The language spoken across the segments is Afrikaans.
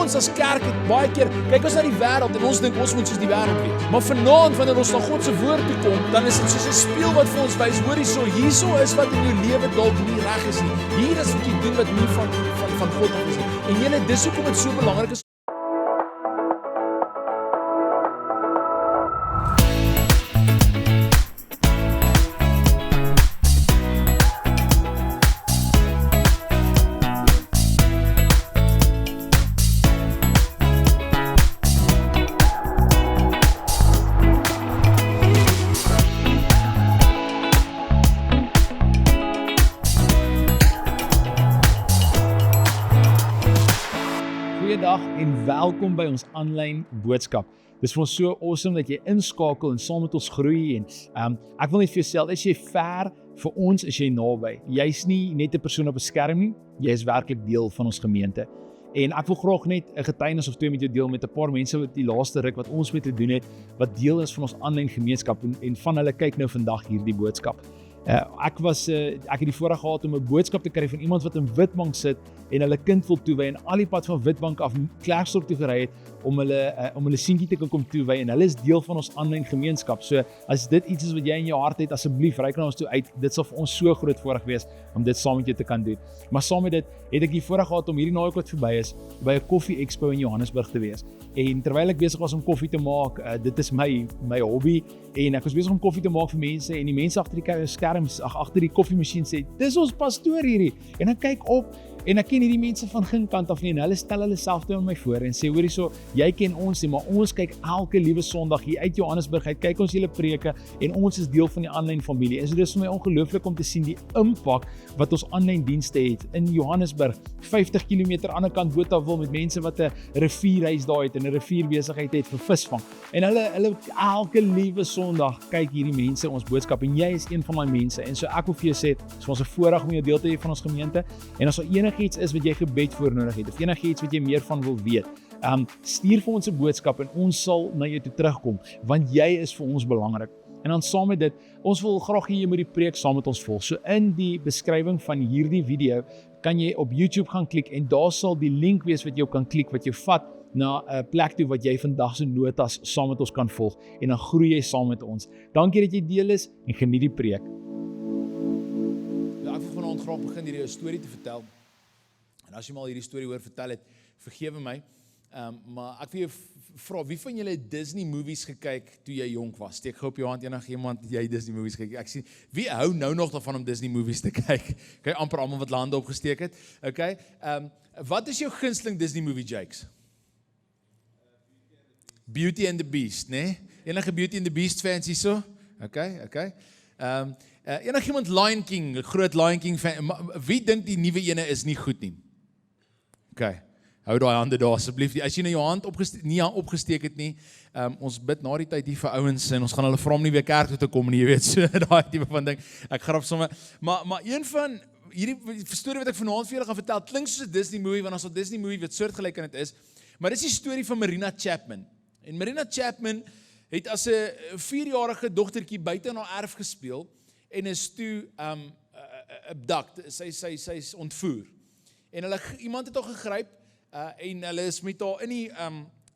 ons as kerk het baie keer, kyk ons na die wêreld en ons dink ons moet soos die wêreld wees. Maar vanaand wanneer ons na God se woord toe kom, dan is dit soos 'n spieël wat vir ons wys, hoor hierso is wat in jou lewe dalk nie reg is nie. Hier is wat jy doen wat nie van God af is nie. En julle, dis hoekom dit so belangrik is. Goeiedag en welkom by ons aanlyn boodskap. Dis vir ons so awesome dat jy inskakel en saam met ons groei en ek wil net vir jou sê, is jy ver vir ons, is jy naby. Jy's nie net 'n persoon op 'n skerm nie, jy is werklik deel van ons gemeente. En ek wil graag net 'n getuienis of twee met jou deel met 'n paar mense wat die laaste ruk wat ons met te doen het, wat deel is van ons aanlyn gemeenskap en van hulle kyk nou vandag hierdie boodskap. Ek het die voorreg gehad om 'n boodskap te kry van iemand wat in Witbank sit en hulle kind wil toewy en al die pad van Witbank af Klerksdorp toe gery het om hulle seentjie te kom toewy en hulle is deel van ons aanlyn gemeenskap. So as dit iets is wat jy in jou hart het, asseblief reik na ons toe uit. Dit sal vir ons so groot voorreg wees om dit saam met jou te kan doen. Maar saam met dit het ek die voorreg gehad om hierdie naweek wat verby is by 'n koffie expo in Johannesburg te wees. En terwyl ek besig was om koffie te maak, dit is my hobby en ek was besig om koffie te maak vir mense en die mense agter die skerms, agter die koffiemasjien sê, dis ons pastoor hierdie. En ek kyk op en ek ken hierdie mense van geen kant af nie en hulle stel hulle self toe aan my voor en sê, hoor hierso, jy ken ons nie, maar ons kyk elke liewe Sondag hier uit Johannesburg uit, kyk ons julle preke en ons is deel van die aanlyn familie. En so dis vir my ongelooflik om te sien die impak wat ons aanlyn dienste het in Johannesburg, 50 km aan die kant Botawil met mense wat 'n rivierhuis daar het en 'n rivierbesigheid het vir visvang. En hulle elke liewe Sondag kyk hierdie mense ons boodskap en jy is een van daai mense. En so ek wil vir jou sê, dit is vir ons 'n voorreg om jou deel te hê van ons gemeente. En as daar enigiets is wat jy gebed voor nodig het of enigiets wat jy meer van wil weet, stuur vir ons 'n boodskap en ons sal na jou toe terugkom, want jy is vir ons belangrik. En dan saam met dit, ons wil graag hê jy moet die preek saam met ons volg. So in die beskrywing van hierdie video kan jy op YouTube gaan klik en daar sal die link wees wat jy kan klik wat jou vat na 'n plek toe wat jy vandag se notas saam met ons kan volg en dan groei jy saam met ons. Dankie dat jy deel is en geniet die preek. Ek wil vanaand graag begin hierdie 'n storie te vertel. En as jy mal hierdie storie hoor vertel het, vergewe my. Maar ek wil jou vra, wie van julle het Disney movies gekyk toe jy jonk was? Steek gou op jou hand enigiemand jy Disney movies gekyk. Ek sien, wie hou nou nog daarvan om Disney movies te kyk? Okay, amper almal wat hande opgesteek het. Okay. Wat is jou gunsteling Disney movie, Jakes? Beauty and the Beast, né? Enige Beauty and the Beast fans hierso? Okay. Enigiemand Lion King, groot Lion King fan. Wie dink die nuwe ene is nie goed nie? Okay. Hou daai hande daar asseblief. As jy nou jou hand nie opgesteek het nie, ons bid na die tyd hier vir ouens en ons gaan hulle vra om nie weer kerk toe te kom nie, jy weet, so daai tipe van ding. Ek grap sommer. Maar een van hierdie storie wat ek vanaand vir julle gaan vertel, klink soos 'n Disney movie, want ons het 'n Disney movie wat soortgelyk aan dit is. Maar dis die storie van Marina Chapman. En Marina Chapman het as 'n 4-jarige dogtertjie buite in haar erf gespeel en is toe abduct, sy is ontvoer. En iemand het haar gegryp en hulle is met haar in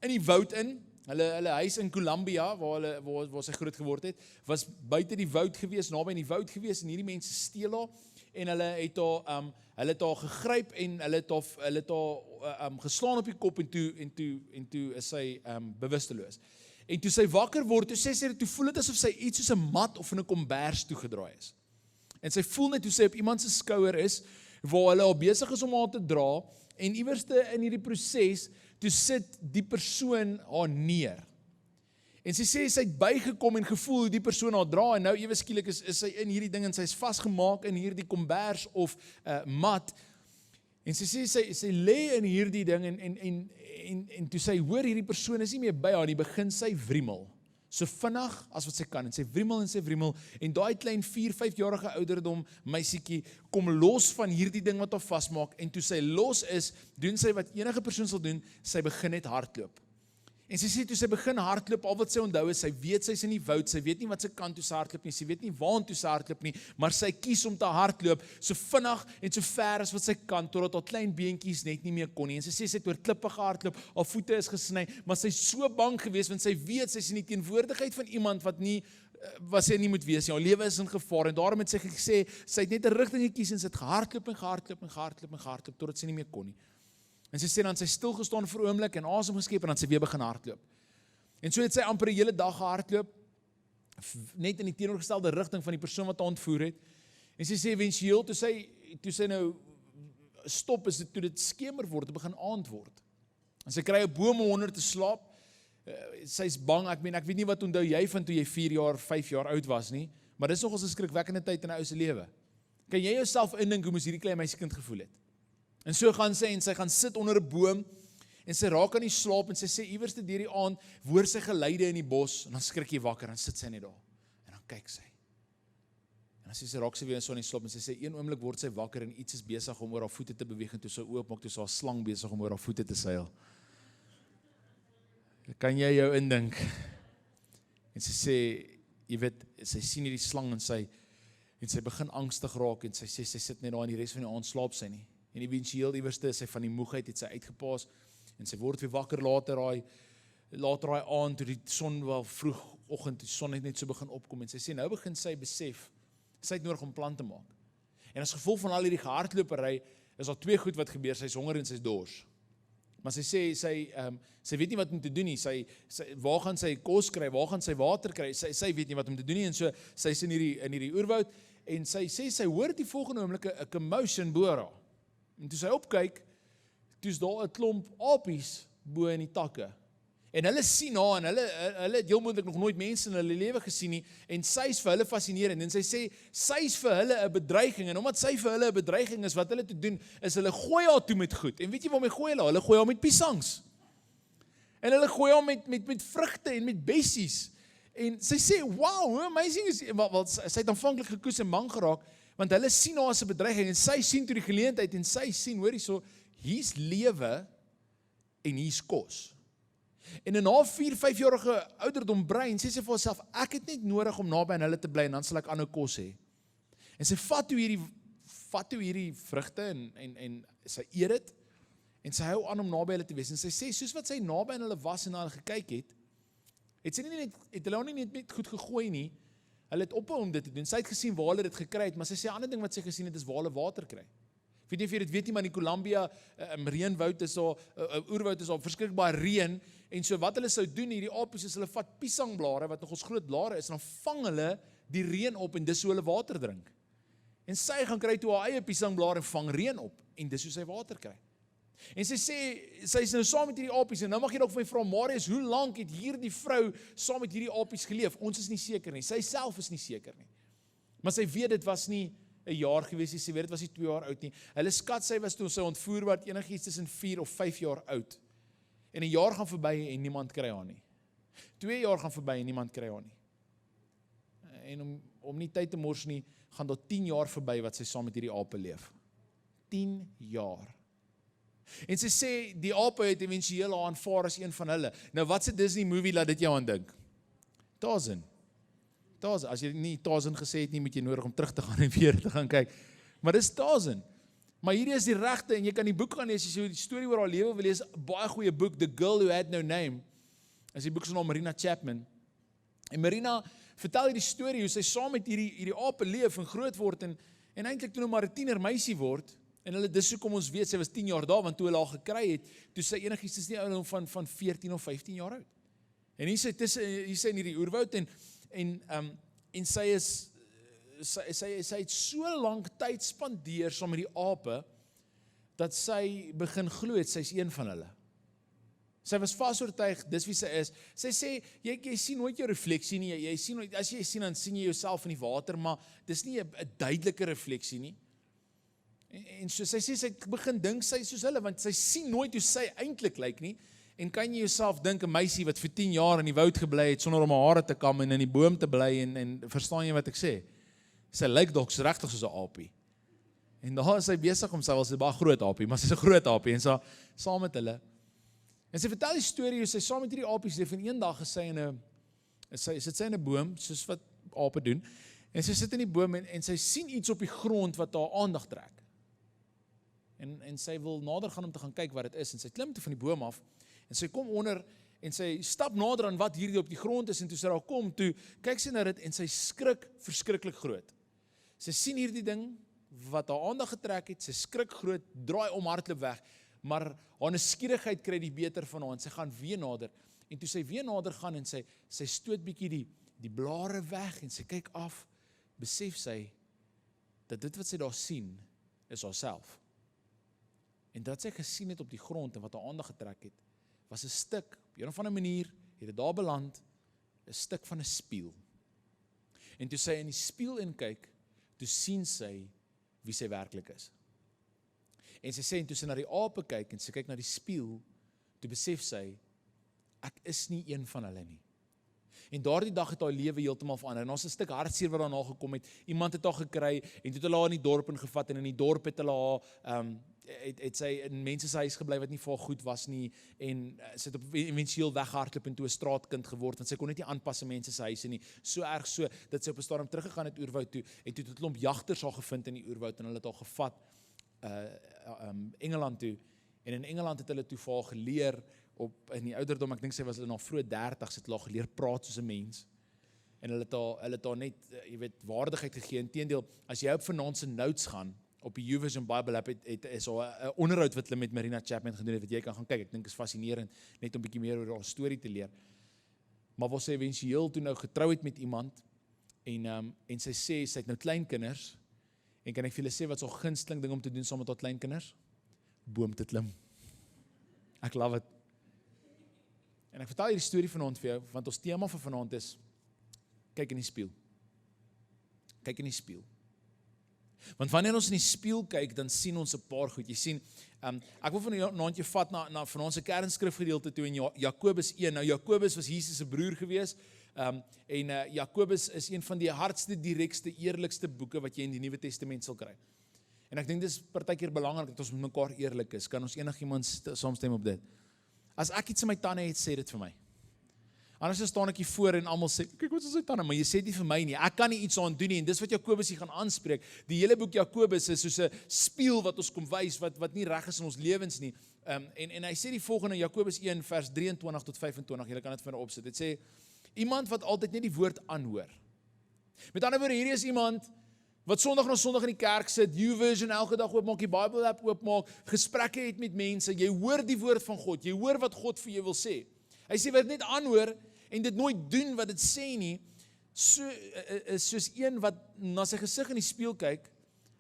die woud in. Hulle huis in Columbia waar sy groot geword het, was buite die woud gewees, naby in die woud gewees en hierdie mense steel haar en hulle het haar gegryp en hulle het haar geslaan op die kop en toe is sy bewusteloos. En toe sy wakker word, toe voel dit asof sy iets soos 'n mat of in 'n kombers toegedraai is. En sy voel net hoe sy op iemand se skouer is, waar hulle al besig is om haar te dra, en iewerste in hierdie proses, toe sit die persoon haar neer. En sy sê, sy het bygekom en gevoel hoe die persoon haar dra, en nou ewe skielik is sy in hierdie ding, en sy is vasgemaak in hierdie kombers of mat, en sy sê, sy lê in hierdie ding, en toe sy hoor hierdie persoon is nie meer by haar, die begin sy wriemel, so vinnig as wat sy kan, en sy wriemel, en daai klein 4-5-jarige ouderdom meisietjie kom los van hierdie ding wat haar vasmaak, en toe sy los is, doen sy wat enige persoon sal doen, sy begin net hardloop. En sy sê toe sy begin hardloop, al wat sy onthou is, sy weet sy's in die woud, sy weet nie wat sy kant toe sy hardloop nie, sy weet nie waartoe sy hardloop nie, maar sy kies om te hardloop, so vinnig en so ver as wat sy kan, totdat haar klein beentjies net nie meer kon nie. En sy sê sy het oor klippe gehardloop, haar voete is gesny, maar sy is so bang gewees, want sy weet sy is in die teenwoordigheid van iemand wat sy nie moet wees nie, haar lewe is in gevaar, en daarom het sy gesê, sy het net 'n rigting gekies, en sy het gehardloop, totdat sy nie meer kon nie. En sy sê dan, sy stil gestaan vir 'n oomblik, en asem geskep, en dan sy weer begin hardloop. En so het sy amper die hele dag gehardloop, net in die teenoorgestelde rigting van die persoon wat haar ontvoer het. En sy sê, eventueel, toe sy nou stop, is dit toe dit skemer word, het begin aand word. En sy kry 'n boom om onder te slaap. Sy is bang, ek weet nie wat onthou jy van toe jy 4 jaar, 5 jaar oud was nie, maar dis nogals 'n skrikwekkende tyd in 'n ou se lewe. Kan jy jouself indink hoe moes hierdie klein meisiekind gevoel het? En so gaan sy, en sy gaan sit onder 'n boom, en sy raak aan die slaap, en sy sê, iewers deur die aand, hoor sy geluide in die bos, en dan skrik jy wakker, en sit sy net daar, en dan kyk sy. En dan sê sy, raak sy weer so aan die slaap, en sy sê, een oomblik word sy wakker, en iets is besig om oor haar voete te beweeg, en toe sy oopmaak, toe sy haar slang besig om oor haar voete te seil. Kan jy jou indink? En sy sê, jy weet, sy sien hierdie slang, en sy begin angstig raak, en sy sê, sy sit net daar, en die res van die aand slaap sy nie. En eventueel iewerste is sy van die moegheid, het sy uitgepaas, en sy word weer wakker later daai aand, toe die son wel vroegoggend, die son het net so begin opkom, en sy sê, nou begin sy besef, sy het nodig om plan te maak. En as gevolg van al hierdie gehardlopery, is daar 2 goed wat gebeur, sy is honger en sy is dors. Maar sy sê, sy weet nie wat om te doen nie, waar gaan sy kos kry, waar gaan sy water kry, sy weet nie wat om te doen nie, en so, sy is in hierdie oerwoud, en sy sê, sy hoor die volgende oomblik 'n commotion bo haar. En toe sy opkyk, toe is daar 'n klomp apies bo in die takke. En hulle sien haar, en hulle het heel moontlik nog nooit mense in hulle lewe gesien nie, en sy is vir hulle fascinerend, en sy sê, sy is vir hulle 'n bedreiging, en omdat sy vir hulle 'n bedreiging is, wat hulle te doen, is hulle gooi haar toe met goed. En weet jy waarmee gooi hulle? Hulle gooi haar met piesangs. En hulle gooi haar met vrugte en met bessies. En sy sê, wow, hoe amazing is, want sy het aanvanklik gekoes en bang geraak, want hulle sien haar as 'n bedreiging, en sy sien toe die geleentheid, en sy sien, hoor hierso, hier's lewe, en hier's kos. En in haar 4-5-jarige ouderdom brein, sê sy vir haarself, ek het net nodig om naby aan hulle te bly, en dan sal ek aanhou kos hê. En sy vat toe hierdie vrugte, en sy eet dit, en sy hou aan om naby hulle te wees, en sy sê, soos wat sy naby aan hulle was, en na hulle gekyk het sy het hulle nie net goed gegooi nie, hulle het ophou om dit te doen, sy het gesien waar hulle dit gekry het, maar sy sê, 'n ander ding wat sy gesien het, is waar hulle water kry. Ek weet nie of jy dit weet nie, maar in die Columbia reënwoud is daar, oerwoud is daar verskriklik baie reën, en so wat hulle sou doen, hierdie apies, is hulle vat piesangblare, wat nog ons groot blare is, en dan vang hulle die reën op, en dis hoe hulle water drink. En sy gaan kry toe haar eie piesangblare, en vang reën op, en dis hoe sy water kry. En sy sê, sy is nou saam met hierdie apies, en nou mag jy dalk vir my vra, Marius, hoe lank het hierdie vrou saam met hierdie apies geleef? Ons is nie seker nie, sy self is nie seker nie. Maar sy weet, dit was nie 'n jaar gewees nie, sy weet, dit was nie 2 jaar oud nie. Hulle skat, sy was toe sy ontvoer word, enigiets tussen 4 of 5 jaar oud. En 'n jaar gaan verby, en niemand kry haar nie. 2 jaar gaan verby, en niemand kry haar nie. En om nie tyd te mors nie, gaan daar 10 jaar verby, wat sy saam met hierdie ape leef. 10 jaar. En sy sê, die ape het eventueel haar aanvaar as een van hulle. Nou, wat se Disney movie laat dit jou aan dink? Tarzan. As jy nie Tarzan gesê het nie, moet jy nodig om terug te gaan en weer te gaan kyk. Maar dis Tarzan. Maar hierdie is die regte, en jy kan die boek gaan lees, as jy die storie oor haar lewe wil lees, baie goeie boek, The Girl Who Had No Name, as die boek se naam Marina Chapman. En Marina vertel hierdie storie, hoe sy saam met hierdie ape leef en groot word, en eintlik toe nou maar 'n tiener meisie word, en hulle, dis hoekom ons weet, sy was 10 jaar daar, want toe hulle haar gekry het, toe sy enigiets is nie ouderdom van 14 of 15 jaar oud. En hier sy in hierdie oerwoud, en sy het so lank tyd spandeer saam met die ape, dat sy begin glo het, sy is een van hulle. Sy was vasoortuig, dis wie sy is. Sy sê, jy sien nooit jou refleksie nie, jy sien nooit, as jy sien, dan sien jy jouself in die water, maar dis nie 'n duidelike refleksie nie. En so sy sê, sy begin dink sy soos hulle, want sy sien nooit hoe sy eintlik lyk nie, en kan jy jouself dink, 'n meisie wat vir 10 jaar in die woud gebly het, sonder om haar hare te kam, en in die boom te bly, en verstaan jy wat ek sê? Sy lyk dalk regtig soos 'n aapie. En daar is sy besig om, sy was 'n baie groot aapie, maar sy's 'n groot aapie, en sy saam met hulle. En sy vertel die storie hoe sy saam met hierdie apies leef en eendag is sy sit sy in 'n boom, soos wat ape doen. En sy sit in die boom en sy sien iets op die grond wat haar aandag trek. En sy wil nader gaan om te gaan kyk wat dit is en sy klim toe van die boom af en sy kom onder en sy stap nader aan wat hierdie op die grond is en toe sy daar kom, toe kyk sy na dit en sy skrik verskriklik groot. Sy sien hierdie ding wat haar aandag getrek het, sy skrik groot, draai om, hardloop weg, maar haar nuuskierigheid kry die beter van haar en sy gaan weer nader. En toe sy weer nader gaan en sy stoot bietjie die blare weg en sy kyk af, besef sy dat dit wat sy daar sien is haarself. En dat sy gesien het op die grond en wat haar aandag getrek het, was 'n stuk, op 'n of ander manier, het dit daar beland, 'n stuk van 'n spieël. En toe sy in die spieël inkyk, toe sien sy wie sy werklik is. En sy sê, en toe sy na die ape kyk, en sy kyk na die spieël, toe besef sy, ek is nie een van hulle nie. En daardie dag het haar lewe heeltemal verander. En ons 'n stuk hartseer wat daarna gekom het. Iemand het haar gekry en toe het hulle haar in die dorp ingevat en in die dorp het hulle haar het sy in mense se huis gebly wat nie vir haar goed was nie en sy het op eventueel weggehardloop en toe 'n straatkind geword want sy kon net nie aanpas in mense se huise nie. So erg so dat sy op 'n stadium teruggegaan het oerwoud toe en toe het 'n klomp jagters haar gevind in die oerwoud en hulle het haar gevat Engeland toe. En in Engeland het hulle toe vir haar geleer in die ouderdom, ek dink sy was nog vroeg 30, het hulle geleer praat soos 'n mens. En hulle het haar net, jy weet, waardigheid gegee. Inteendeel, as jy op vanaand se notes gaan, op die YouVersion Bible app is daar 'n onderhoud wat hulle met Marina Chapman gedoen het, wat jy kan gaan kyk. Ek dink is fascinerend, net om bietjie meer oor haar storie te leer. Maar waar sy eventueel toe nou getrou het met iemand, en sy sê, sy het nou kleinkinders, en kan ek vir julle sê, wat so gunsteling ding om te doen saam met haar kleinkinders? Boom te klim. Ek love it. En ek vertel hierdie storie vanaand vir jou, want ons tema vir vanaand is, kyk in die spieël. Kyk in die spieël. Want wanneer ons in die spieël kyk, dan sien ons 'n paar goed. Jy sien, ek wil vanaand jou vat na vanaand se kernskrifgedeelte toe in Jakobus 1. Nou Jakobus was Jesus se broer gewees, en Jakobus is een van die hardste, direkste, eerlikste boeke wat jy in die Nuwe Testament sal kry. En ek dink dis partykeer belangrik dat ons met mekaar eerlik is. Kan ons enigiemand saamstem op dit? As ek iets in my tande het, sê dit vir my. Anders staan ek hier voor en almal sê, kyk wat is sy tande, maar jy sê dit vir my nie. Ek kan nie iets aan doen nie en dis wat Jakobus hier gaan aanspreek. Die hele boek Jakobus is soos 'n spieël wat ons kom wys wat nie reg is in ons lewens nie. En hy sê die volgende in Jakobus 1 vers 23 tot 25. Julle kan dit vinnig opsit. Dit sê iemand wat altyd net die woord aanhoor. Met ander woorde, hierdie is iemand wat Sondag na Sondag in die kerk sit, YouVersion elke dag oopmaak, die Bible app oopmaak, gesprekke het met mense, jy hoor die woord van God, jy hoor wat God vir jou wil sê. Hy sê wat net aanhoor en dit nooit doen wat dit sê nie, is soos een wat na sy gesig in die spieël kyk,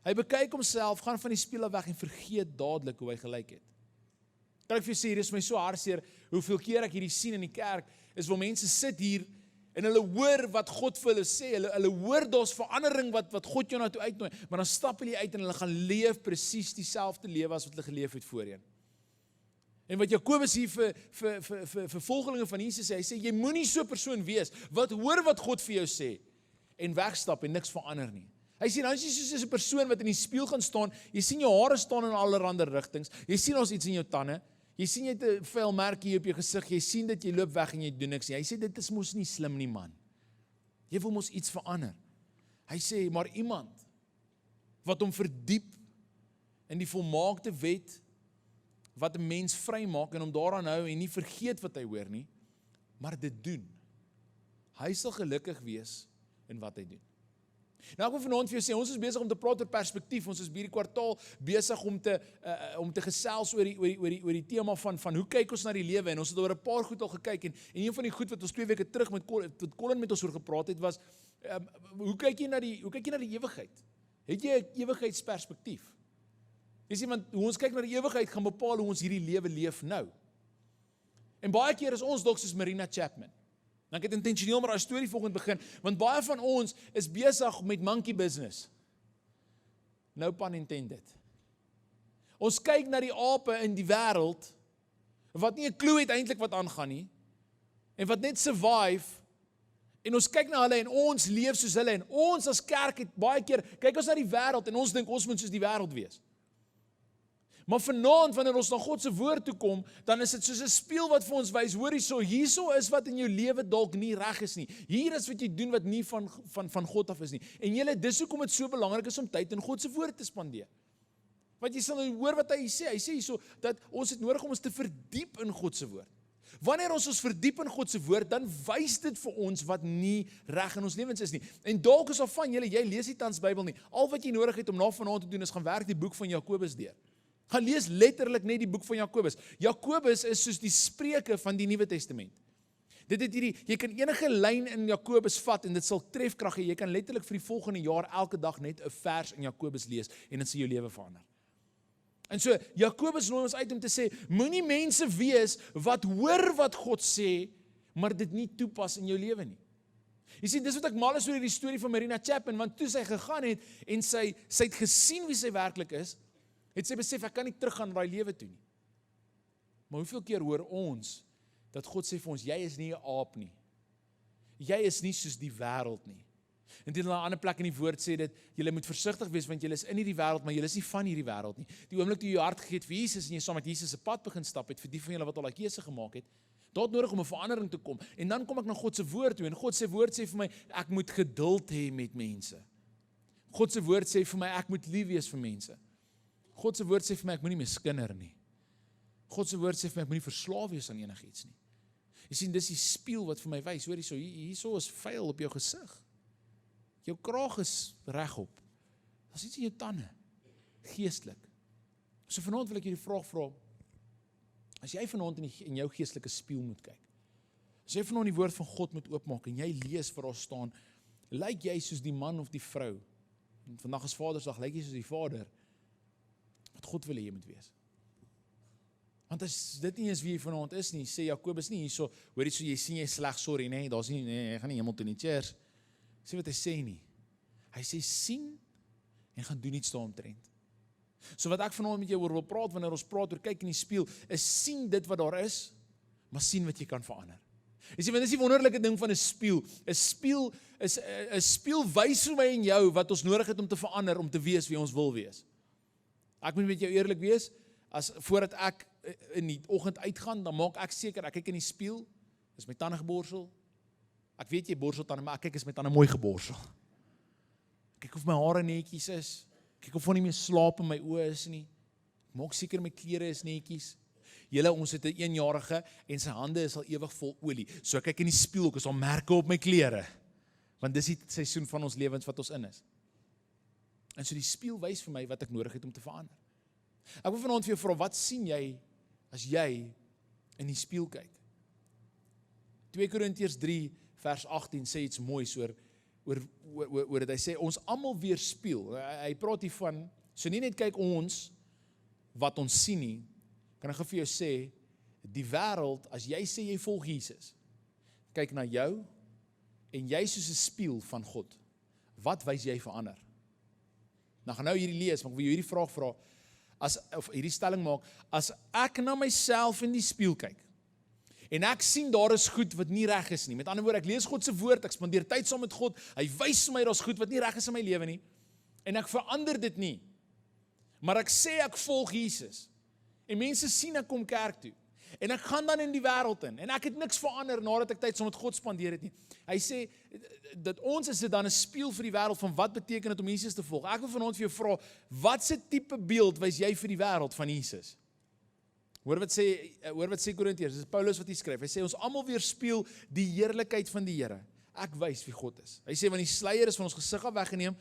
hy bekyk homself, gaan van die spieël af weg en vergeet dadelik hoe hy gelyk het. Kan ek vir jou sê, dit is my so hartseer, hoeveel keer ek hierdie sien in die kerk, is waar mense sit hier, en hulle hoor wat God vir hulle sê, hulle hoor daar's verandering wat God jou na toe uitnooi, maar dan stap hulle uit en hulle gaan leef presies dieselfde lewe as wat hulle geleef het voorheen. En wat Jakobus hier vir volgelinge van Jesus sê, hy sê, jy moenie so 'n persoon wees, wat hoor wat God vir jou sê, en wegstap en niks verander nie. Hy sê, nou is jy soos 'n persoon wat in die spieël gaan staan, jy sien jou hare staan in allerlei rigtings, jy sien ons iets in jou tande, jy sien jy het 'n vuil merk hier op jou gesig, jy sien dit, jy loop weg en jy doen niks nie. Hy sê, dit is mos nie slim nie, man. Jy wil mos iets verander. Hy sê, maar iemand wat hom verdiep in die volmaakte wet, wat 'n mens vry maak en hom daaraan hou en nie vergeet wat hy hoor nie, maar dit doen. Hy sal gelukkig wees in wat hy doen. Nou ek wil vanaand vir jou sê, ons is besig om te praat oor perspektief, ons is hierdie kwartaal besig om te gesels oor die tema van hoe kyk ons na die lewe, en ons het oor 'n paar goed al gekyk, en een van die goed wat ons 2 weke terug met Colin met ons oor gepraat het, was, hoe kyk jy na die ewigheid? Het jy 'n ewigheidsperspektief? Jy sien, want hoe ons kyk na die ewigheid gaan bepaal hoe ons hierdie lewe leef nou. En baie keer is ons dalk soos Marina Chapman. Dan ek het intentioneel maar 'n storie volgende begin, want baie van ons is besig met monkey business. No pun intended. Ons kyk na die ape in die wêreld, wat nie 'n klou het eintlik wat aangaan nie, en wat net survive, en ons kyk na hulle en ons leef soos hulle, en ons as kerk het baie keer, kyk ons na die wêreld en ons dink ons moet soos die wêreld wees. Maar vanaand, wanneer ons na God se woord toe kom, dan is dit soos 'n spieël wat vir ons wys, hoor hierso is wat in jou lewe dalk nie reg is nie. Hier is wat jy doen wat nie van God af is nie. En julle, dis hoekom dit so belangrik is om tyd in God se woord te spandeer. Want jy sal nou hoor wat hy sê. Hy sê hierso dat ons het nodig om ons te verdiep in God se woord. Wanneer ons verdiep in God se woord, dan wys dit vir ons wat nie reg in ons lewens is nie. En dalk is al van julle, jy lees nie tans Bybel nie. Al wat jy nodig het om na vanaand te doen is gaan werk die boek van Jakobus deur. Gaan lees letterlik net die boek van Jakobus. Jakobus is soos die Spreuke van die Nuwe Testament. Jy kan enige lyn in Jakobus vat en dit sal trefkrag hê. Jy kan letterlik vir die volgende jaar elke dag net 'n vers in Jakobus lees en dit sal jou lewe verander. En so, Jakobus nooi ons uit om te sê, moenie mense wees wat hoor wat God sê, maar dit nie toepas in jou lewe nie. Jy sien, dis wat ek mal is oor die storie van Marina Chapman, want toe sy gegaan het en sy het gesien wie sy werklik is, het sy besef, ek kan nie teruggaan na daai lewe toe nie. Maar hoeveel keer hoor ons, dat God sê vir ons, jy is nie 'n aap nie. Jy is nie soos die wêreld nie. En dit in 'n ander plek in die woord sê dit, julle moet versigtig wees, want julle is in hierdie wêreld, maar julle is nie van hierdie wêreld nie. Die oomblik toe jy jou hart gegee het vir Jesus, en jy saam met Jesus se pad begin stap het, vir die van julle wat al 'n keuse gemaak het, daar het nodig om 'n verandering te kom. En dan kom ek na God se woord toe, en God se woord sê vir my, ek moet geduld hê met mense. God se woord sê vir my, ek moet lief wees vir mense. God se woord sê vir my, ek moenie miskinder nie. God se woord sê vir my, ek moenie verslaaf wees aan enigiets nie. Jy sien, dis die spieël wat vir my wys, hoor hierso is vuil op jou gesig. Jou kraag is regop. Daar's iets in jou tande, geestelik. So vanaand wil ek jou die vraag vra, as jy vanaand in jou geestelike spieël moet kyk, as jy vanaand die woord van God moet oopmaak, en jy lees vir ons staan, lyk jy soos die man of die vrou, en vandag is Vadersdag, lyk jy soos die vader, wat God wil hê jy moet wees. Want as dit nie is wie jy vanaand is nie, sê Jakobus nie hierso, hoor jy sien jy sleg, sorry, nee, daar's nie, nee, jy gaan nie hemel toe nie, cheers. Sê wat hy sê nie. Hy sê sien en gaan doen iets daaromtrent. So wat ek vanaand met jou oor wil praat, wanneer ons praat oor kyk in die spieël, is sien dit wat daar is, maar sien wat jy kan verander. Jy sien, want dis die wonderlike ding van 'n spieël. 'n Spieël wys vir my en jou wat ons nodig het om te verander, om te wees wie ons wil wees. Ek moet met jou eerlik wees, voordat ek in die oggend uitgaan, dan maak ek seker, ek kyk in die spieël, is my tande geborsel. Ek weet jy borsel tande, maar ek kyk is my tande mooi geborsel. Kyk of my hare netjies is. Kyk of nie meer slaap in my oë is nie. Maak seker my klere is netjies. Julle, ons het 'n 1-jarige en sy hande is al ewig vol olie. So ek kyk in die spieël, ek is al merke op my klere. Want dis die seisoen van ons lewens wat ons in is. En so die spieël wys vir my wat ek nodig het om te verander. Ek wil vanaand vir jou vra, wat sien jy as jy in die spieël kyk? 2 Korintiërs 3 vers 18 sê iets moois oor dit. Hy sê, ons almal weerspieël. Hy praat hier van, so nie net kyk ons wat ons sien nie, kan ek vir jou sê, die wêreld, as jy sê jy volg Jesus, kyk na jou, en jy soos 'n spieël van God. Wat wys jy verander? Nou gaan hierdie lees, maar ek wil jou hierdie vraag vra, of hierdie stelling maak, as ek na myself in die spieël kyk, en ek sien daar is goed wat nie reg is nie. Met ander woorde, ek lees God se woord, ek spandeer tyd saam met God, hy wys vir my daar's goed wat nie reg is in my lewe nie, en ek verander dit nie. Maar ek sê ek volg Jesus, en mense sien ek kom kerk toe, en ek gaan dan in die wêreld in, en ek het niks verander nadat ek tyd saam met God spandeer het nie. Hy sê, dat ons is dit dan 'n spieël vir die wêreld van wat beteken dit om Jesus te volg. Ek wil vanaand vir jou vra, wat se tipe beeld wys jy vir die wêreld van Jesus? Hoor wat sê Korintiërs, dis Paulus wat hier skryf. Hy sê ons almal weerspieël die heerlikheid van die Here. Ek wys wie God is. Hy sê want die sluier is van ons gesig af weggeneem.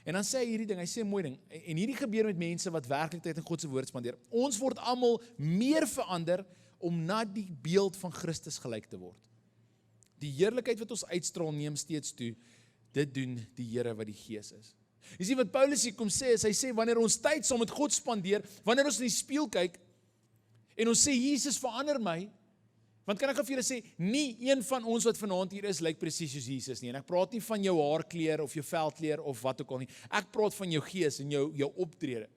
En dan sê hy hierdie ding, hy sê 'n mooi ding. En hierdie gebeur met mense wat werklik tyd in God se woord spandeer. Ons word almal meer verander om na die beeld van Christus gelyk te word. Die heerlikheid wat ons uitstraal neem steeds toe. Dit doen die Here wat die Gees is. Jy sien wat Paulus hier kom sê is, hy sê wanneer ons tyd saam met God spandeer, wanneer ons in die spieël kyk, en ons sê, Jesus verander my, want kan ek vir julle sê, nie een van ons wat vanaand hier is, lyk presies soos Jesus nie, en ek praat nie van jou haarkleur, of jou velkleur, of wat ook al nie, ek praat van jou gees, en jou optrede.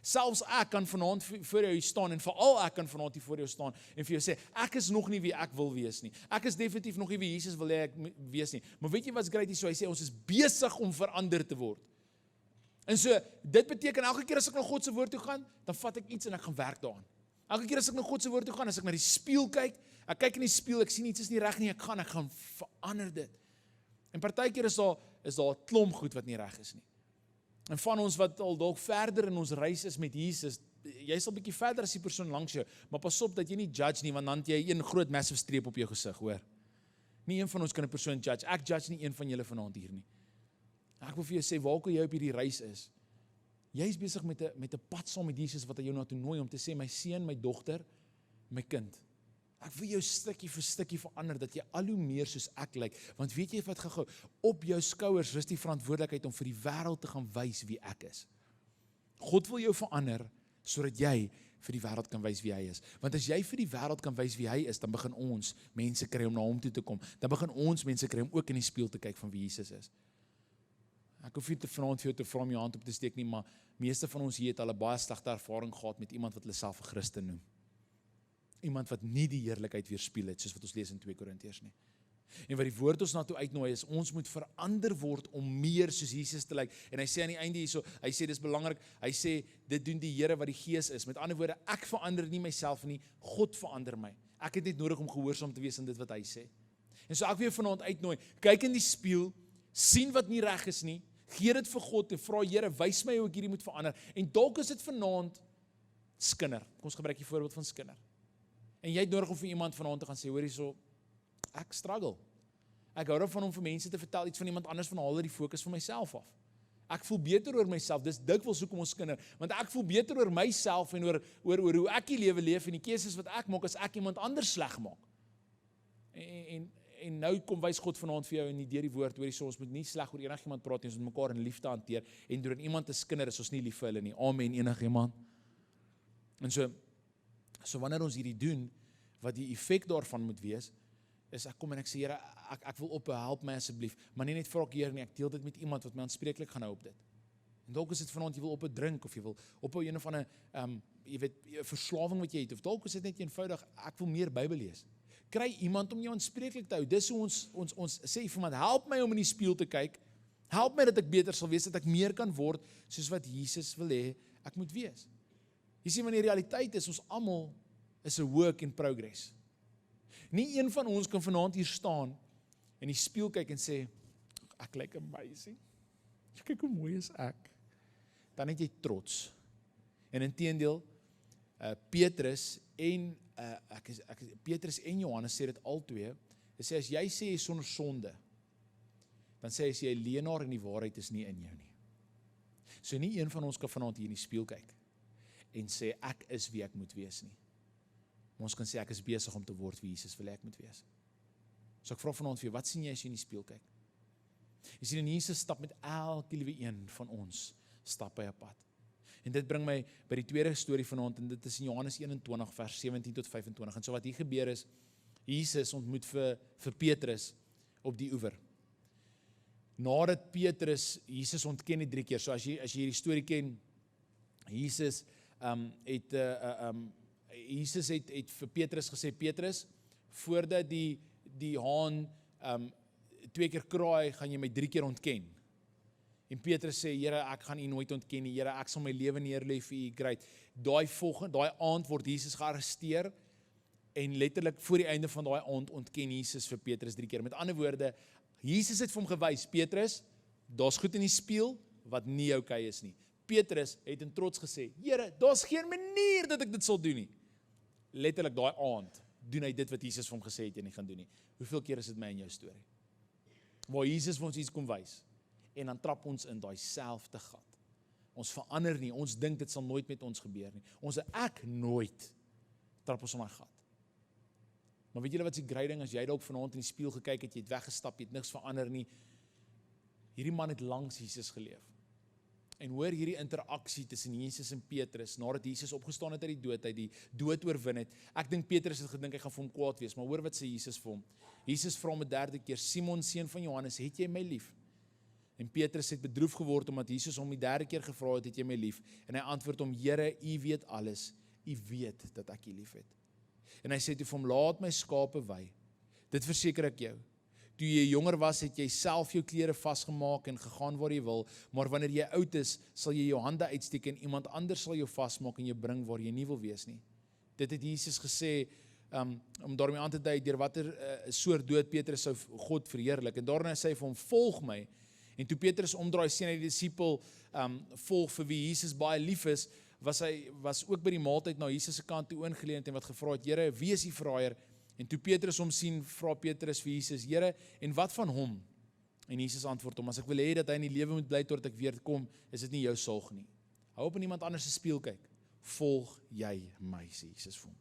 Selfs ek kan vanaand voor jou staan, en veral ek kan vanaand hier voor jou staan, en vir jou sê, ek is nog nie wie ek wil wees nie, ek is definitief nog nie wie Jesus wil hê ek wees nie, maar weet jy wat's great hier, so hy sê, ons is besig om verander te word. En so, dit beteken elke keer as ek na God se woord toe gaan, dan vat ek iets en ek gaan werk daaraan. Elke keer as ek na God se woord toe gaan, as ek na die spieël kyk, ek kyk in die spieël, ek sien iets is nie reg nie, ek gaan verander dit. En partykeer is daar 'n klomp goed wat nie reg is nie. En van ons wat al dalk verder in ons reis is met Jesus, jy sal bietjie verder as die persoon langs jou, maar pas op dat jy nie judge nie, want dan het jy een groot massive streep op jou gesig, hoor. Nie een van ons kan 'n persoon judge. Ek judge nie een van julle vanaand hier nie. Ek wil vir jou sê, waar jy op hierdie reis is, jy is besig met 'n pad saam met Jesus wat hy jou na toe nooi om te sê, my seun, my dogter, my kind. Ek wil jou stukkie vir stukkie verander, dat jy al hoe meer soos ek lyk. Want weet jy wat gou, op jou skouers rus die verantwoordelikheid om vir die wêreld te gaan wys wie ek is. God wil jou verander, sodat jy vir die wêreld kan wys wie hy is. Want as jy vir die wêreld kan wys wie hy is, dan begin ons mense kry om na hom toe te kom. Dan begin ons mense kry om ook in die spieël te kyk van wie Jesus is. Ek hoef nie vanaand vir jou te vra om jou hand op te steek nie, maar meeste van ons hier het al 'n baie slegte ervaring gehad met iemand wat hulle self 'n Christen noem. Iemand wat nie die heerlikheid weerspieël het, soos wat ons lees in 2 Korintiërs nie. En wat die woord ons na toe uitnooi is, ons moet verander word om meer soos Jesus te lyk. En hy sê aan die einde hierso, hy sê dis belangrik, hy sê dit doen die Here wat die Gees is. Met ander woorde, ek verander nie myself nie, God verander my. Ek het net nodig om gehoorsaam te wees aan dit wat hy sê. En so ek wil jou vanaand uitnooi, kyk in die spieël, sien wat nie reg is nie, gee dit vir God en vra Here, wys my hoe ek hierdie moet verander. En dalk is dit vanaand skinder. Kom ons gebruik die voorbeeld van skinder. En jy het nodig om vir iemand vanaand te gaan sê, hoor hierso, ek struggle. Ek hou daarvan om vir mense te vertel iets van iemand anders, van haal die fokus van myself af. Ek voel beter oor myself, dis dikwels hoekom ons skinder, want ek voel beter oor myself en oor hoe ek die lewe leef en die keuses wat ek maak as ek iemand anders sleg maak. En nou kom wys God vanaand vir jou en nie deur die woord, hoor hierso, ons moet nie sleg oor enigiemand praat nie, ons moet mekaar in liefde hanteer en deur iemand te skinder is ons nie lief vir hulle nie. Amen, enigiemand. En so wanneer ons hierdie doen, wat die effek daarvan moet wees, is ek kom en ek sê, Here, ek wil ophou, help my asseblief, maar nie net vra ek Here nie, ek deel dit met iemand wat my aanspreeklik gaan hou op dit. En dalk is dit vanaand, jy wil ophou drink, of jy wil ophou een of ander, jy weet, verslawing wat jy het, of dalk is dit net eenvoudig, ek wil meer Bybel lees. Kry iemand om jou aanspreeklik te hou, dis hoe ons sê vir iemand, help my om in die spieël te kyk, help my dat ek beter sal wees, dat ek meer kan word, soos wat Jesus wil hê, ek moet wees. Jy sien, wanneer die realiteit is, ons almal is 'n work in progress. Nie een van ons kan vanaand hier staan en die spieël kyk en sê, ek lyk amazing. Kyk hoe mooi is ek. Dan het jy trots. En inteendeel, Petrus en Johannes sê dit albei. Hulle sê as jy sê jy is sonder sonde, dan sê hy as jy 'n leienaar en die waarheid is nie in jou nie. So nie een van ons kan vanaand hier in die spieël kyk en sê ek is wie ek moet wees nie. Maar ons kan sê ek is besig om te word wie Jesus wil hê ek moet wees. So ek vra vanaand vir jou, wat sien jy as jy in die spieël kyk? Jy sien in Jesus stap met elke liewe een van ons stap by 'n pad. En dit bring my by die tweede storie vanaand en dit is in Johannes 21 vers 17 tot 25. En so wat hier gebeur is, Jesus ontmoet vir Petrus op die oewer. Nadat Petrus Jesus ontken het 3 keer. So as jy hierdie storie ken, Jesus het vir Petrus gesê, Petrus, voordat die haan 2 keer kraai, gaan jy my 3 keer ontken. En Petrus sê, Here, ek gaan U nooit ontken nie, Here, ek sal my lewe neerlê vir U. Great. Daai aand word Jesus gearresteer en letterlik voor die einde van daai aand ontken Jesus vir Petrus 3 keer. Met ander woorde, Jesus het vir hom gewys, Petrus, daar's goed in die spieël wat nie okay is nie. Petrus het in trots gesê, Here, daar's geen manier dat ek dit sal doen nie. Letterlik daai aand doen hy dit wat Jesus vir hom gesê het hy nie gaan doen nie. Hoeveel keer is dit my en jou storie? Waar Jesus vir ons iets kom wys en dan trap ons in daai selfde gat. Ons verander nie, ons dink dit sal nooit met ons gebeur nie. Ons ek nooit trap ons in daai gat. Maar weet julle wat is die great ding, as jy dalk vanaand in die spieël gekyk het, jy het weggestap, jy het niks verander nie. Hierdie man het langs Jesus geleef. En hoor hierdie interaksie tussen Jesus en Petrus, nadat Jesus opgestaan het uit die dood oorwin het. Ek dink Petrus het gedink hy gaan vir hom kwaad wees, maar hoor wat sê Jesus vir hom. Jesus vra hom 'n derde keer, Simon, seun van Johannes, het jy my lief? En Petrus het bedroef geword omdat Jesus hom die derde keer gevra het jy my lief? En hy antwoord hom, Here, U weet alles. U weet dat ek U lief het. En hy sê toe vir hom, laat my skape wei. Dit verseker ek jou. Toe jy jonger was, het jy self jou klere vasgemaak en gegaan waar jy wil, maar wanneer jy oud is, sal jy jou hande uitsteek en iemand anders sal jou vasmaak en jou bring waar jy nie wil wees nie. Dit het Jesus gesê, om daarmee aan te dui, deur watter soort dood Petrus sou God verheerlik. En daarna sê hy vir hom, volg my. En toe Petrus omdraai, sien hy die disipel volg vir wie Jesus baie lief is, was ook by die maaltyd na Jesus se kant toe oongeleun en wat gevra het, Here, wie is die verraaier? En toe Petrus hom sien, vra Petrus vir Jesus, Here, en wat van hom? En Jesus antwoord hom, as ek wil hê dat hy in die lewe moet bly totdat ek weer kom, is dit nie jou sorg nie. Hou op in iemand anders se spieël kyk. Volg jy my, sê Jesus vir hom.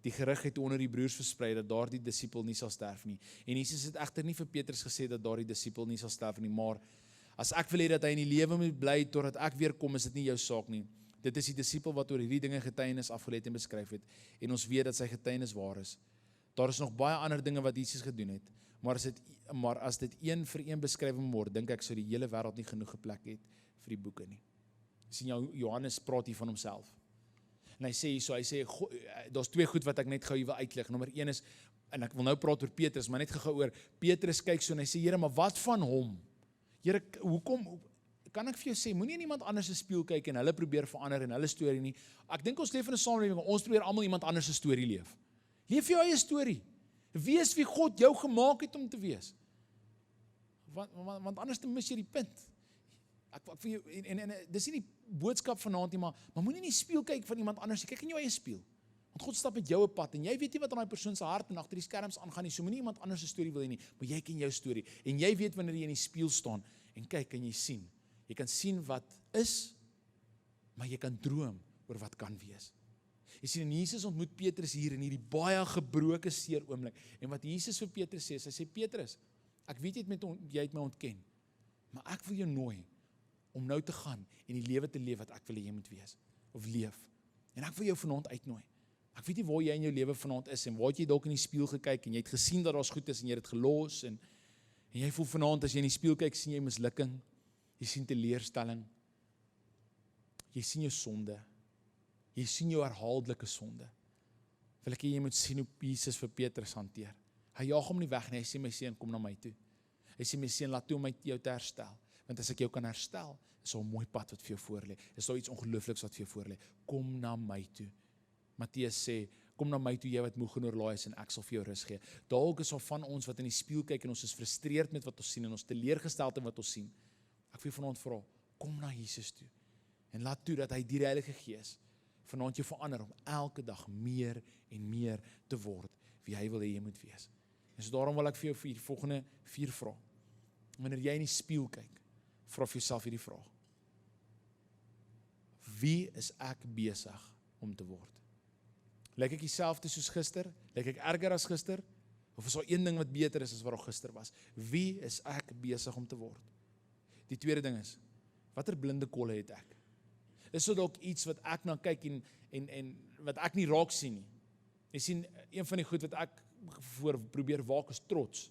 Die gerug het onder die broers versprei dat daardie disipel nie sal sterf nie. En Jesus het egter nie vir Petrus gesê dat daardie disipel nie sal sterf nie, maar as ek wil hê dat hy in die lewe moet bly totdat ek weer kom, is dit nie jou saak nie. Dit is die disipel wat oor hierdie dinge getuienis afgelê het en beskryf het, en ons weet dat sy getuienis waar is. Daar is nog baie ander dinge wat Jesus gedoen het, maar as dit een vir een beskrywing word, dink ek sou die hele wêreld nie genoeg plek het vir die boeke nie. Sien Johannes praat hier van homself. En hy sê, daar's twee goed wat ek net gou hier wil uitlig. Nommer 1 is, en ek wil nou praat oor Petrus, maar net gou oor Petrus kyk so en hy sê, Here, maar wat van hom? Here, hoekom, kan ek vir jou sê, moenie in iemand anders se spieël kyk en hulle probeer verander en hulle storie nie. Ek dink ons leef in 'n samelewing, ons probeer almal iemand anders se storie leef. Leef jou eie storie. Wees wie God jou gemaak het om te wees. Want anders mis jy die punt. Ek vir jou, en dis nie die boodskap vanaand nie, maar moenie in die spieël kyk van iemand anders nie, kyk in jou eie spieël. Want God stap met jou 'n pad en jy weet nie wat aan daai persoon se hart en agter die skerms aangaan nie. So moenie iemand anders se storie wil hê nie, maar jy ken jou storie. En jy weet wanneer jy in die spieël staan en kyk, kan jy sien. Jy kan sien wat is, maar jy kan droom oor wat kan wees. Jy sien, en Jesus ontmoet Petrus hier in hierdie baie gebroke seer oomblik. En wat Jesus vir Petrus sê, hy sê, Petrus, ek weet jy het my ontken, maar ek wil jou nooi om nou te gaan en die lewe te leef wat ek wil hê jy moet wees, of leef. En ek wil jou vanaand uitnooi. Ek weet nie waar jy in jou lewe vanaand is, en waar jy dalk in die spieël gekyk, en jy het gesien dat daar's goed is, en jy het dit gelos, en jy voel vanaand, as jy in die spieël kyk, sien jy mislukking, jy sien teleurstelling, jy sien jou sonde, jy sien jou herhaaldelike sonde. Wil ek hê jy moet sien hoe Jesus vir Petrus hanteer. Hy jaag hom nie weg nie, hy sê, my seun, kom na my toe. Hy sê, my seun, laat toe om jou te herstel. Want as ek jou kan herstel, is daar 'n mooi pad wat vir jou voorlê. Is daar iets ongeloofliks wat vir jou voorlê. Kom na my toe. Matteus sê, kom na my toe, jy wat moeg en oorlaai is, en ek sal vir jou rus gee. Dalk is daar van ons wat in die spieël kyk en ons is frustreerd met wat ons sien en ons teleurgesteld in wat ons sien. Ek wil vanaand vra, kom na Jesus toe en laat toe dat hy die Heilige Gees vanaand jou verander om elke dag meer en meer te word wie hy wil hê jy moet wees. En so daarom wil ek vir jou die volgende 4 vra. Wanneer jy in die spieël kyk, vra vir jouself hierdie vraag. Wie is ek besig om te word? Lyk ek dieselfde soos gister? Lyk ek erger as gister? Of is daar een ding wat beter is as wat daar gister was? Wie is ek besig om te word? Die tweede ding is, watter blinde kolle het ek? Is dit dalk iets wat ek na kyk en wat ek nie raak sien nie? Jy sien, een van die goed wat ek voor probeer waak is trots.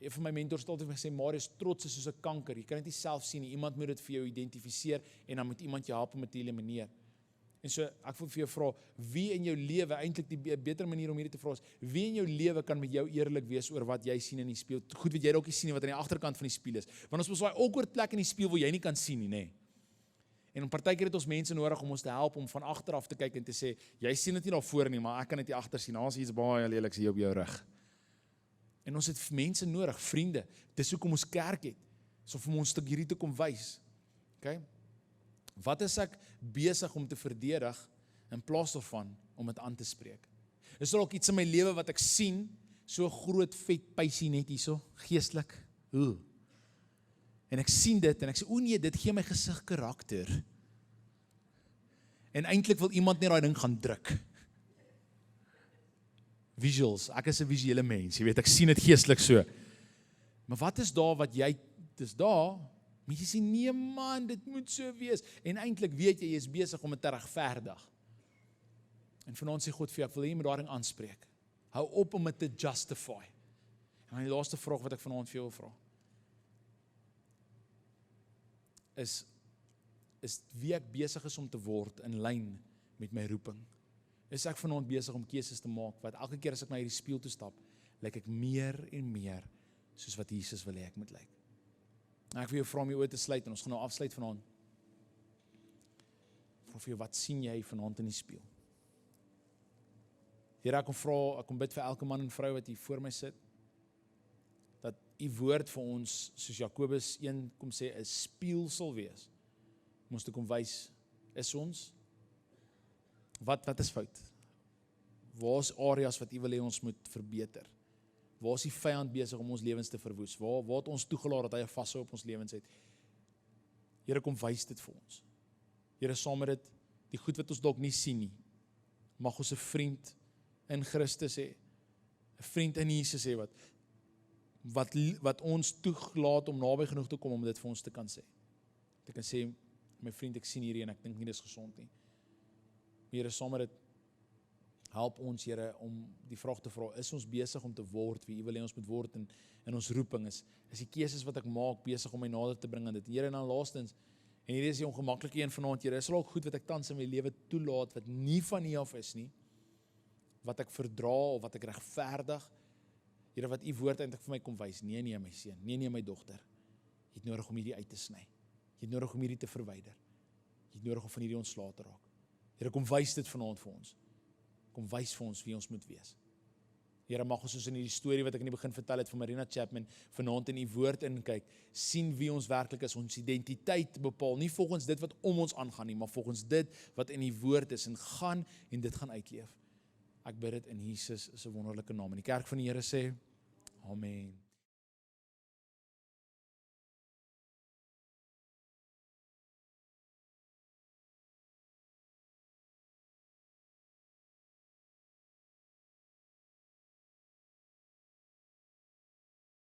Een van my mentors het altyd gesê, Marius, trots is soos 'n kanker. Jy kan dit nie self sien nie. Iemand moet dit vir jou identifiseer en dan moet iemand jou help om dit te elimineer. En so, ek wil vir jou vra, wie in jou lewe, eintlik die beter manier om hierdie te vra is, wie in jou lewe kan met jou eerlik wees oor wat jy sien in die spieël? Goed wat jy dalk nie sien nie, wat aan die agterkant van die spieël is. Want ons moet daai awkward plek in die spieël waar jy nie kan sien nie, nê? En partykeer het ons mense nodig om ons te help om van agter af te kyk en te sê, jy sien dit nie daar voor nie, maar ek kan dit hier agter sien. Daar's iets baie leliks hier op jou rug. En ons het mense nodig, vriende. Dis hoekom ons kerk het, so om ons hierdie te kom wys. Okay? Wat is ek besig om te verdedig in plaas daarvan om dit aan te spreek? Is daar ook iets in my lewe wat ek sien, so groot vet pysie net hierso, geestelik? En ek sien dit en ek sê, o nee, dit gee my gesig karakter. En eintlik wil iemand net daai ding gaan druk. Visuals, ek is 'n visuele mens, jy weet, ek sien dit geestelik so. Maar wat is daar wat jy, dis daar, maar jy sê, nee man, dit moet so wees. En eintlik weet jy is besig om dit te regverdig. En vanaand sê God vir jou, ek wil hê jy moet daarin aanspreek. Hou op om dit te justify. En dan die laaste vraag wat ek vanaand vir jou wil vra. Is wie ek besig is om te word in lyn met my roeping? Is ek vanaand besig om keuses te maak, wat elke keer as ek na hierdie spieël toe stap, lyk ek meer en meer soos wat Jesus wil hê ek moet lyk. En ek wil jou vra om jou oë te sluit en ons gaan nou afsluit vanaand. Vra vir jou, wat sien jy vanaand in die spieël? Here, ek kom bid vir elke man en vrou wat hier voor my sit, dat u woord vir ons, soos Jakobus 1 kom sê, 'n spieël sal wees, om ons te kom wys, is ons, wat is fout? Waar is areas wat u wil hê ons moet verbeter? Waar is die vyand besig om ons lewens te verwoes? Waar het ons toegelaat dat hy 'n vashou op ons lewens het? Here, kom wys dit vir ons. Here, saam met dit, die goed wat ons dalk nie sien nie, mag ons 'n vriend in Christus hê, 'n vriend in Jesus hê, wat ons toegelaat om naby genoeg te kom om dit vir ons te kan sê. Te kan sê, my vriend, ek sien hierdie en ek dink nie dis gesond nie. Here, saam met dit, help ons, Here, om die vraag te vra, is ons besig om te word wie u wil hê ons moet word in ons roeping is die keuses wat ek maak besig om my nader te bring aan dit. Here, en dan laastens, en hierdie is die ongemaklike een vanaand, Here, is al ook goed wat ek tans in my lewe toelaat, wat nie van u af is nie, wat ek verdra of wat ek regverdig, Here, wat u woord eintlik vir my kom wys, nee my seun, nee my dogter, jy het nodig om hierdie uit te sny, jy het nodig om hierdie te verwyder, jy het nodig om van hierdie ontslae te raak. Here, kom wys dit vanaand vir ons, kom wys vir ons wie ons moet wees. Here, mag ons soos in hierdie storie wat ek in die begin vertel het van Marina Chapman, vanaand in u woord inkyk, sien wie ons werklik is, ons identiteit bepaal, nie volgens dit wat om ons aangaan nie, maar volgens dit wat in die woord is, en gaan en dit gaan uitleef. Ek bid dit in Jesus se wonderlike naam. En die kerk van die Here sê, Amen.